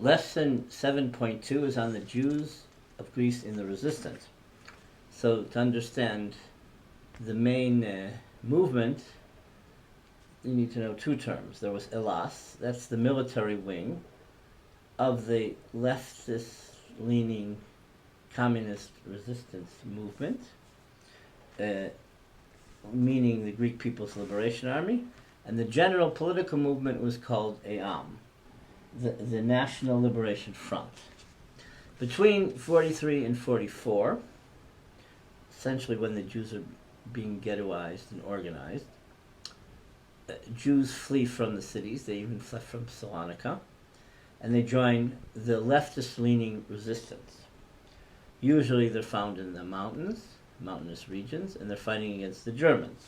Lesson 7.2 is on the Jews of Greece in the resistance. So to understand the main movement, you need to know two terms. There was Elas, that's the military wing of the leftist-leaning communist resistance movement, meaning the Greek People's Liberation Army, and the general political movement was called EAM, the National Liberation Front. Between 43 and 44, essentially when the Jews are being ghettoized and organized, Jews flee from the cities. They even fled from Salonika, and they join the leftist-leaning resistance. Usually they're found in the mountainous regions, and they're fighting against the Germans.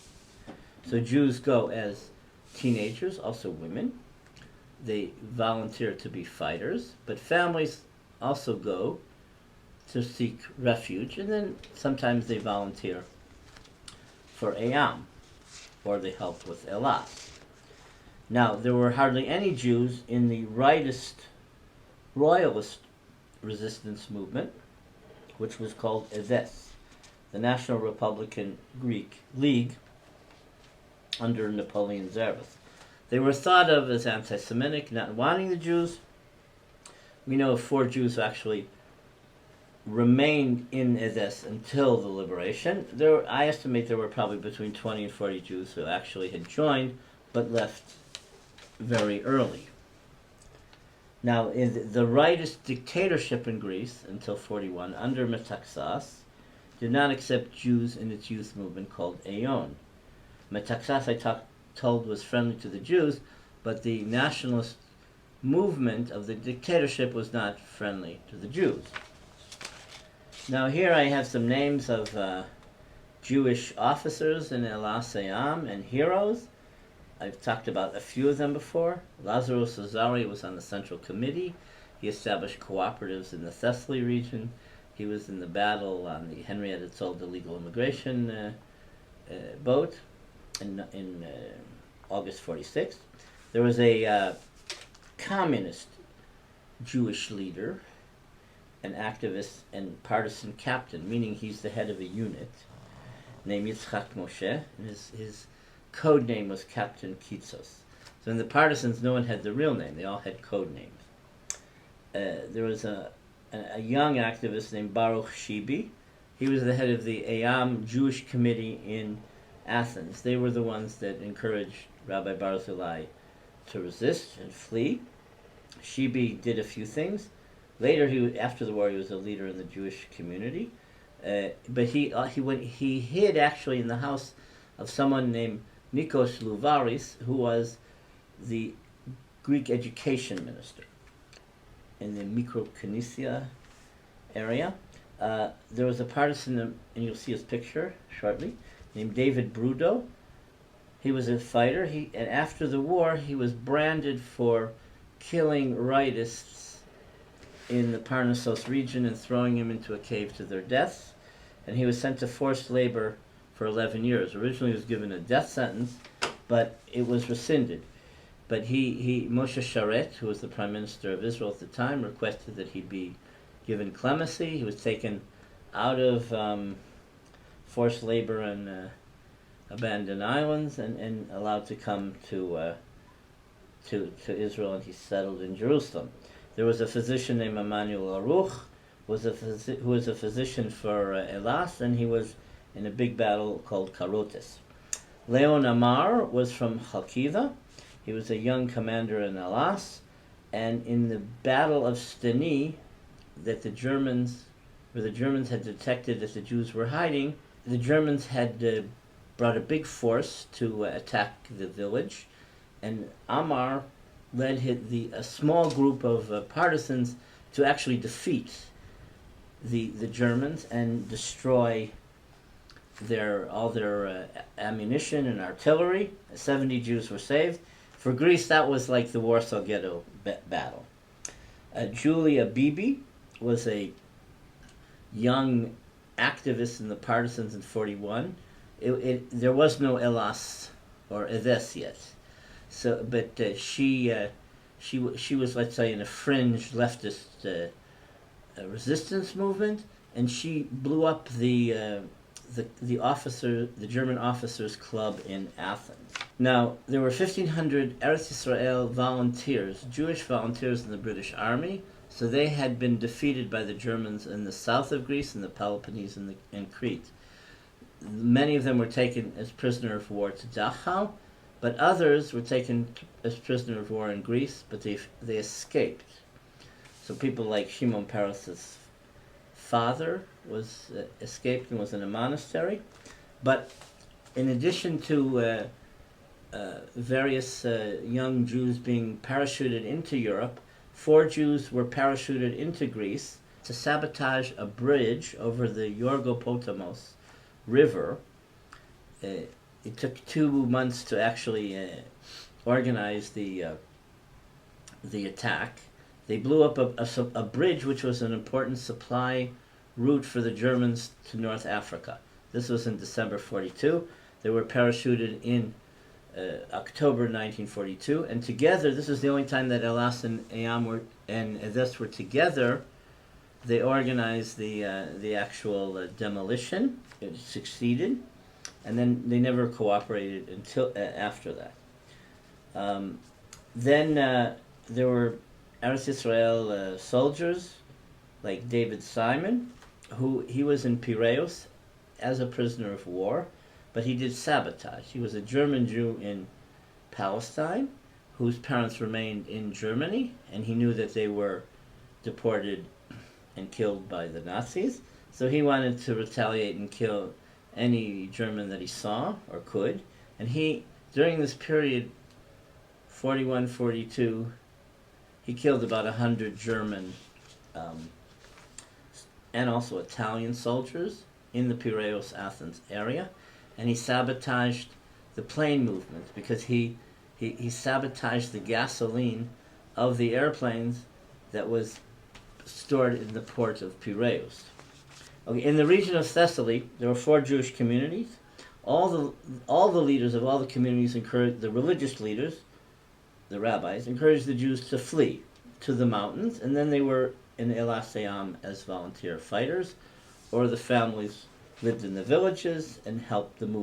So Jews go as teenagers, also women. They volunteer to be fighters, but families also go to seek refuge, and then sometimes they volunteer for EAM, or they helped with Elas. Now, there were hardly any Jews in the rightist, royalist resistance movement, which was called Edes, the National Republican Greek League under Napoleon Tsarist. They were thought of as anti-Semitic, not wanting the Jews. We know of 4 Jews who actually remained in Edes until the liberation. I estimate there were probably between 20 and 40 Jews who actually had joined, but left very early. Now, in the rightist dictatorship in Greece until 41, under Metaxas, did not accept Jews in its youth movement called Aeon. Metaxas, I told, was friendly to the Jews, but the nationalist movement of the dictatorship was not friendly to the Jews. Now here I have some names of Jewish officers in Elas EAM and heroes. I've talked about a few of them before. Lazarus Azari was on the Central Committee. He established cooperatives in the Thessaly region. He was in the battle on the Henrietta Szold illegal immigration boat in August 46. There was a communist Jewish leader, an activist and partisan captain, meaning he's the head of a unit, named Yitzchak Moshe, and his code name was Captain Kitsos. So in the partisans, no one had the real name; they all had code names. There was a young activist named Baruch Shibi. He was the head of the EAM Jewish Committee in Athens. They were the ones that encouraged Rabbi Barzilai to resist and flee. Shibi did a few things. Later, after the war, he was a leader in the Jewish community. But he hid actually in the house of someone named Nikos Louvaris, who was the Greek education minister in the Mikrokinesia area. There was a partisan, and you'll see his picture shortly, named David Brudo. He was a fighter. And after the war, he was branded for killing rightists in the Parnassos region and throwing him into a cave to their deaths. And he was sent to forced labor for 11 years. Originally he was given a death sentence, but it was rescinded. But Moshe Sharet, who was the Prime Minister of Israel at the time, requested that he be given clemency. He was taken out of forced labor and abandoned islands and allowed to come to Israel, and he settled in Jerusalem. There was a physician named Emmanuel Aruch, who was a physician for Elas, and he was in a big battle called Karotes. Leon Amar was from Chalkiva. He was a young commander in Elas, and in the Battle of Steni, where the Germans had detected that the Jews were hiding, the Germans had brought a big force to attack the village, and Amar led a small group of partisans to actually defeat the Germans and destroy all their ammunition and artillery. 70 Jews were saved. For Greece, that was like the Warsaw Ghetto battle. Julia Bibi was a young activist in the partisans in 41. There was no Elas or Edes yet. So, but she she was, let's say, in a fringe leftist resistance movement, and she blew up the German officers' club in Athens. Now, there were 1,500 Eretz Israel volunteers, Jewish volunteers in the British Army, so they had been defeated by the Germans in the south of Greece, in the Peloponnese and Crete. Many of them were taken as prisoner of war to Dachau, but others were taken as prisoner of war in Greece, but they escaped. So people like Shimon Peres's father was escaped and was in a monastery. But in addition to various young Jews being parachuted into Europe, 4 Jews were parachuted into Greece to sabotage a bridge over the Yorgopotamos River. It took 2 months to actually organize the attack. They blew up a bridge which was an important supply route for the Germans to North Africa. This was in December 42. They were parachuted in October 1942, and together, this is the only time that Elas and Eyam and Edes were together. They organized the actual demolition. It succeeded, and then they never cooperated until after that. Then there were Eretz Israel soldiers like David Simon, he was in Piraeus as a prisoner of war, but he did sabotage. He was a German Jew in Palestine whose parents remained in Germany, and he knew that they were deported and killed by the Nazis. So he wanted to retaliate and kill any German that he saw or could. And he, during this period, 41, 42, he killed about 100 German and also Italian soldiers in the Piraeus, Athens area. And he sabotaged the plane movement because he sabotaged the gasoline of the airplanes that was stored in the port of Piraeus. Okay, in the region of Thessaly, there were 4 Jewish communities. All the leaders of all the communities encouraged the religious leaders, the rabbis, encouraged the Jews to flee to the mountains, and then they were in Elas Eyam as volunteer fighters, or the families lived in the villages and helped the movement